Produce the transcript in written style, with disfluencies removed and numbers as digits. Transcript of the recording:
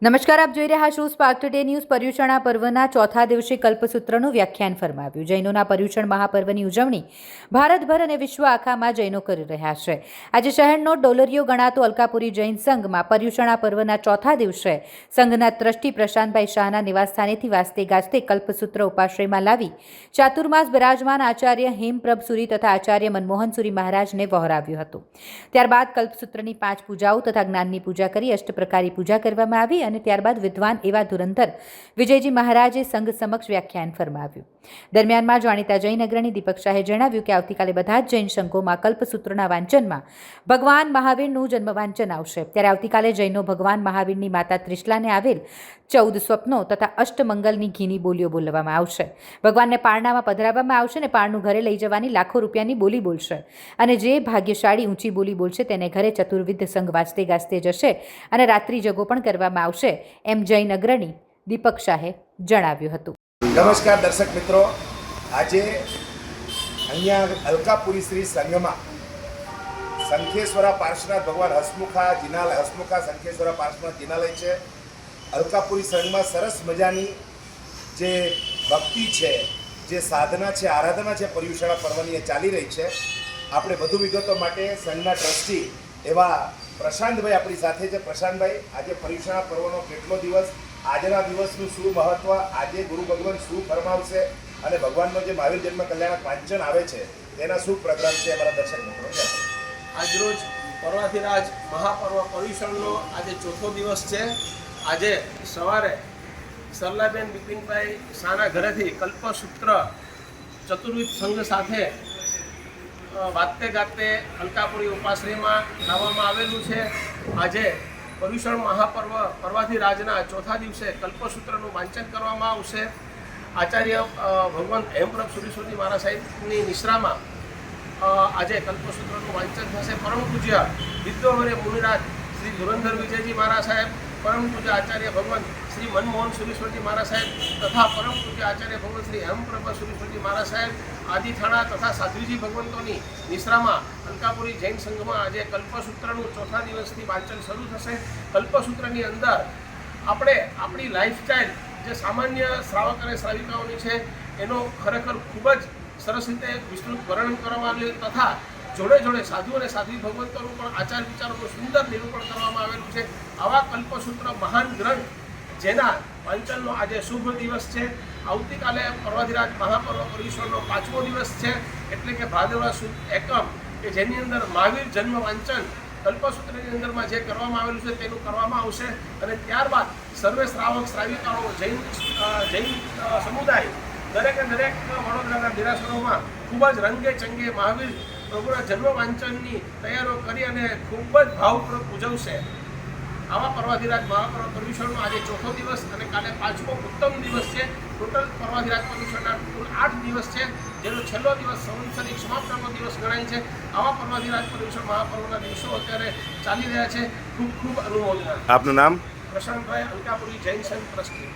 નમસ્કાર, આપ જોઈ રહ્યા છો સ્પાર્ક ટુડે ન્યૂઝ. પર્યુષણા પર્વના ચોથા દિવસે કલ્પસૂત્રનું વ્યાખ્યાન ફરમાવ્યું. જૈનોના પર્યુષણ મહાપર્વની ઉજવણી ભારતભર અને વિશ્વ આખામાં જૈનો કરી રહ્યા છે. આજે શહેરનો ડોલરિયો ગણાતો અલકાપુરી જૈન સંઘમાં પર્યુષણા પર્વના ચોથા દિવસે સંઘના ટ્રસ્ટી પ્રશાંતભાઈ શાહના નિવાસસ્થાનેથી વાજતે ગાજતે કલ્પસૂત્ર ઉપાશ્રયમાં લાવી ચાતુર્માસ બિરાજમાન આચાર્ય હેમપ્રભ સુરી તથા આચાર્ય મનમોહન સુરી મહારાજને વહોરાવ્યું હતું. ત્યારબાદ કલ્પસૂત્રની 5 પૂજાઓ તથા જ્ઞાનની પૂજા કરી અષ્ટપ્રકારી પૂજા કરવામાં આવી અને ત્યારબાદ વિદ્વાન એવા ધુરંધર વિજયજી મહારાજે સંઘ સમક્ષ વ્યાખ્યાન ફરમાવ્યું. દરમિયાનમાં જાણીતા જૈન અગ્રણી દીપક શાહે જણાવ્યું કે આવતીકાલે બધા જ જૈન સંઘોમાં કલ્પસૂત્રના વાંચનમાં ભગવાન મહાવીરનું જન્મ વાંચન આવશે. ત્યારે આવતીકાલે જૈનો ભગવાન મહાવીરની માતા ત્રિશલાને આવેલ 14 સ્વપ્નો તથા અષ્ટમંગલની ઘીની બોલીઓ બોલવામાં આવશે. ભગવાનને પારણામાં પધરાવવામાં આવશે અને પારણું ઘરે લઈ જવાની લાખો રૂપિયાની બોલી બોલશે અને જે ભાગ્યશાળી ઊંચી બોલી બોલશે તેને ઘરે ચતુર્વિધ સંઘ વાજતે ગાજતે જશે અને રાત્રિ જગો પણ કરવામાં આવશે, એમ જૈન અગ્રણી દીપક શાહે જણાવ્યું હતું. નમસ્કાર દર્શક મિત્રો, આજે અહીંયા અલકાપુરી શ્રી સંઘમાં શંખેશ્વરા પાર્શ્વનાથ ભગવાન હસમુખા શંખેશ્વરા પાર્શ્વનાથ જિનાલય છે. અલકાપુરી સંઘમાં સરસ મજાની જે ભક્તિ છે, જે સાધના છે, આરાધના છે, પર્યુષણા પર્વની ચાલી રહી છે. આપણે વધુ વિગતો માટે સંઘના ટ્રસ્ટી એવા પ્રશાંતભાઈ આપણી સાથે છે. પ્રશાંતભાઈ, આજે પર્યુષણા પર્વનો કેટલો દિવસ, આજના દિવસનું શું મહત્વ, આજે ગુરુ ભગવાન શું ફરમાવશે અને ભગવાનનો જે મહાવીર જન્મ કલ્યાણક વાંચન આવે છે તેના શું પ્રોગ્રામ છે અમારા દર્શક મિત્રો? આજરોજ પર્વાધિરાજ મહાપર્વ પર્યુષણનો આજે ચોથો દિવસ છે. આજે સવારે સરલાબેન બિપિનભાઈ શાહના ઘરેથી કલ્પસૂત્ર ચતુર્વિધ સંઘ સાથે વાજતે ગાજતે અલકાપુરી ઉપાશ્રયમાં લાવવામાં આવેલું છે. આજે પર્યુષણ મહાપર્વ પર્વાધિરાજના ચોથા દિવસે કલ્પસૂત્રનું વાંચન કરવામાં આવશે. આચાર્ય ભગવાન હેમપ્રભ સુરીશ્વરજી મહારાજ સાહેબની નિશ્રામાં આજે કલ્પસૂત્રનું વાંચન થશે. પરમ પૂજ્ય વિદ્વાવર્ય મુનિરાજ શ્રી ધુરંધર વિજયજી મહારાજ સાહેબ, પરમ પૂજ્ય આચાર્ય ભગવાન શ્રી મનમોહન સુરેશ્વરજી મહારાજ સાહેબ તથા પરમ પૂજ્ય આચાર્ય ભગવાન શ્રી હેમપ્રભ સુરેશ્વરજી મહારાજ સાહેબ આદિ થાણા તથા સાધ્વીજી ભગવંતોની નિશ્રામાં અલકાપુરી જૈન સંઘમાં આજે કલ્પસૂત્રનું ચોથા દિવસથી વાંચન શરૂ થશે. કલ્પસૂત્રની અંદર આપણે આપણી લાઈફસ્ટાઈલ જે સામાન્ય શ્રાવક અને શ્રાવિકાઓની છે એનો ખરેખર ખૂબ જ સરસ રીતે વિસ્તૃત વર્ણન કરવામાં આવ્યું તથા જોડે જોડે સાધુ અને સાધ્વી ભગવંતોનું પણ આચાર વિચારોનું સુંદર નિરૂપણ કરવામાં આવેલું છે. આવા કલ્પસૂત્ર મહાન ગ્રંથ જેના વાંચનનો આજે શુભ દિવસ છે. આવતીકાલે પર્વાધિરાજ મહાપર્વ પર્યુષણનો 5મો દિવસ છે, એટલે કે ભાદરવા સુદ એકમ, કે જેની અંદર મહાવીર જન્મ વાંચન કલ્પસૂત્રની અંદરમાં જે કરવામાં આવેલું છે તેનું કરવામાં આવશે. અને ત્યારબાદ સર્વે શ્રાવક શ્રાવિકાઓ જૈન સમુદાય દરેકે દરેક વડોદરાના દેરાસરોમાં ખૂબ જ રંગે ચંગે મહાવીર પ્રભુના જન્મ વાંચનની તૈયારીઓ કરી અને ખૂબ જ ભાવપૂર્વક ઉજવશે. આવા પર્વાધિરાજ મહાપર્વ પર્યુષણનો આજે ચોથો દિવસ અને કાલે 5મો ઉત્તમ દિવસ છે. ટોટલ પર્વાધિરાજ પર્યુષણના કુલ 8 દિવસ છે, જેનો છેલ્લો દિવસ સંવત્સરિક સમાપનનો દિવસ ગણાય છે. આવા પર્વાધિરાજ પર્યુષણ મહાપર્વના દિવસો અત્યારે ચાલી રહ્યા છે. ખૂબ ખૂબ અનુમોદના. આપનું નામ? પ્રશાંતભાઈ, અલકાપુરી જૈન સંઘ ટ્રસ્ટી.